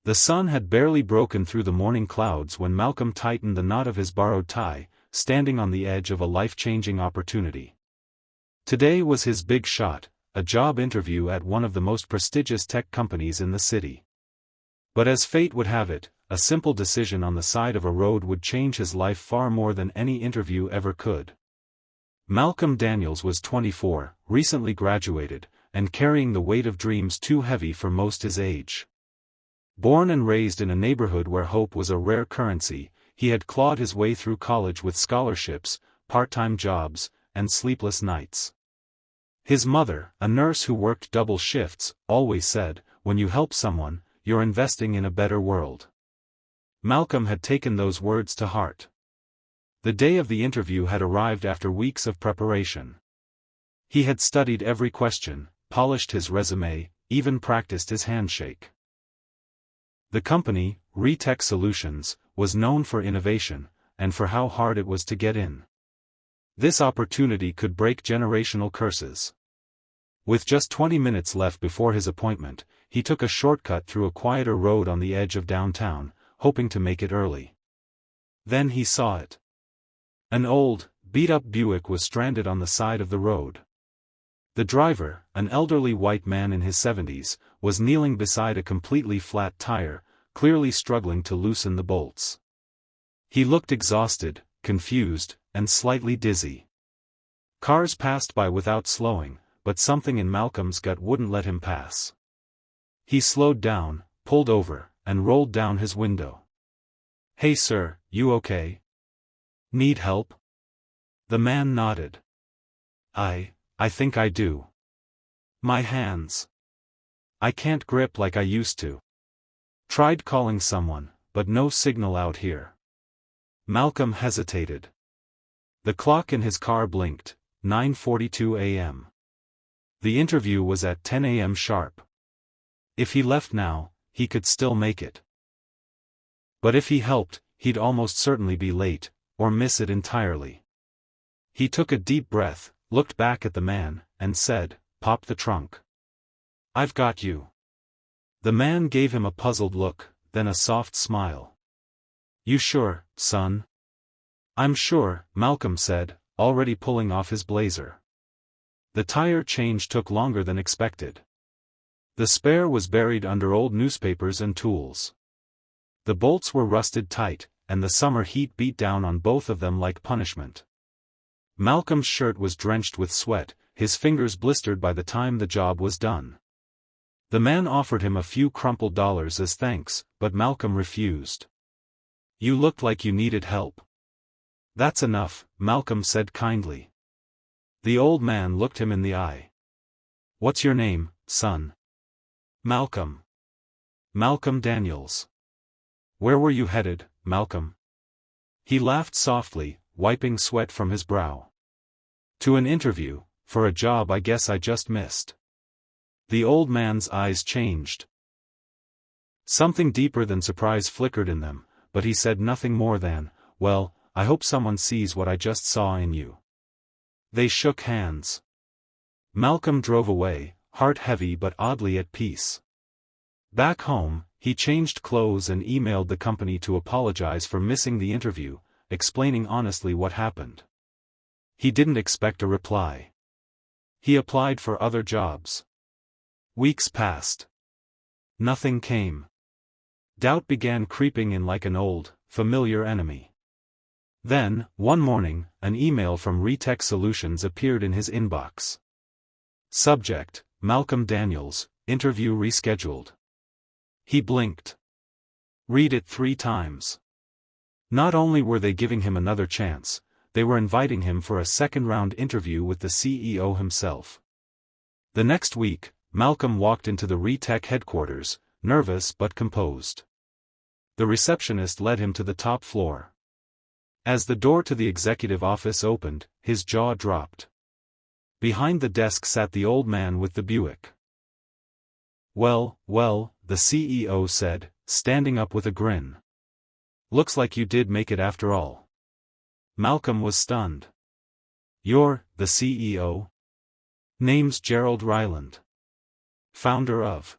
The sun had barely broken through the morning clouds when Malcolm tightened the knot of his borrowed tie, standing on the edge of a life-changing opportunity. Today was his big shot, a job interview at one of the most prestigious tech companies in the city. But as fate would have it, a simple decision on the side of a road would change his life far more than any interview ever could. Malcolm Daniels was 24, recently graduated, and carrying the weight of dreams too heavy for most his age. Born and raised in a neighborhood where hope was a rare currency, he had clawed his way through college with scholarships, part-time jobs, and sleepless nights. His mother, a nurse who worked double shifts, always said, "When you help someone, you're investing in a better world." Malcolm had taken those words to heart. The day of the interview had arrived after weeks of preparation. He had studied every question, polished his resume, even practiced his handshake. The company, Retech Solutions, was known for innovation, and for how hard it was to get in. This opportunity could break generational curses. With just 20 minutes left before his appointment, he took a shortcut through a quieter road on the edge of downtown, hoping to make it early. Then he saw it. An old, beat-up Buick was stranded on the side of the road. The driver, an elderly white man in his 70s, was kneeling beside a completely flat tire, clearly struggling to loosen the bolts. He looked exhausted, confused, and slightly dizzy. Cars passed by without slowing, but something in Malcolm's gut wouldn't let him pass. He slowed down, pulled over, and rolled down his window. "Hey sir, you okay? Need help?" The man nodded. I think I do. My hands. I can't grip like I used to. Tried calling someone, but no signal out here." Malcolm hesitated. The clock in his car blinked, 9:42 a.m. The interview was at 10 a.m. sharp. If he left now, he could still make it. But if he helped, he'd almost certainly be late, or miss it entirely. He took a deep breath, looked back at the man, and said, "Pop the trunk. I've got you." The man gave him a puzzled look, then a soft smile. "You sure, son?" "I'm sure," Malcolm said, already pulling off his blazer. The tire change took longer than expected. The spare was buried under old newspapers and tools. The bolts were rusted tight, and the summer heat beat down on both of them like punishment. Malcolm's shirt was drenched with sweat, his fingers blistered by the time the job was done. The man offered him a few crumpled dollars as thanks, but Malcolm refused. "You looked like you needed help." "That's enough," Malcolm said kindly. The old man looked him in the eye. "What's your name, son?" "Malcolm. Malcolm Daniels." "Where were you headed, Malcolm?" He laughed softly, wiping sweat from his brow. "To an interview, for a job I guess I just missed." The old man's eyes changed. Something deeper than surprise flickered in them, but he said nothing more than, "Well, I hope someone sees what I just saw in you." They shook hands. Malcolm drove away, heart heavy but oddly at peace. Back home, he changed clothes and emailed the company to apologize for missing the interview, explaining honestly what happened. He didn't expect a reply. He applied for other jobs. Weeks passed. Nothing came. Doubt began creeping in like an old, familiar enemy. Then, one morning, an email from Retech Solutions appeared in his inbox. Subject, Malcolm Daniels, interview rescheduled. He blinked. Read it 3 times. Not only were they giving him another chance, they were inviting him for a second-round interview with the CEO himself. The next week, Malcolm walked into the Retech headquarters, nervous but composed. The receptionist led him to the top floor. As the door to the executive office opened, his jaw dropped. Behind the desk sat the old man with the Buick. Well, the CEO said, standing up with a grin. "Looks like you did make it after all." Malcolm was stunned. "You're the CEO?" "Name's Gerald Ryland. Founder of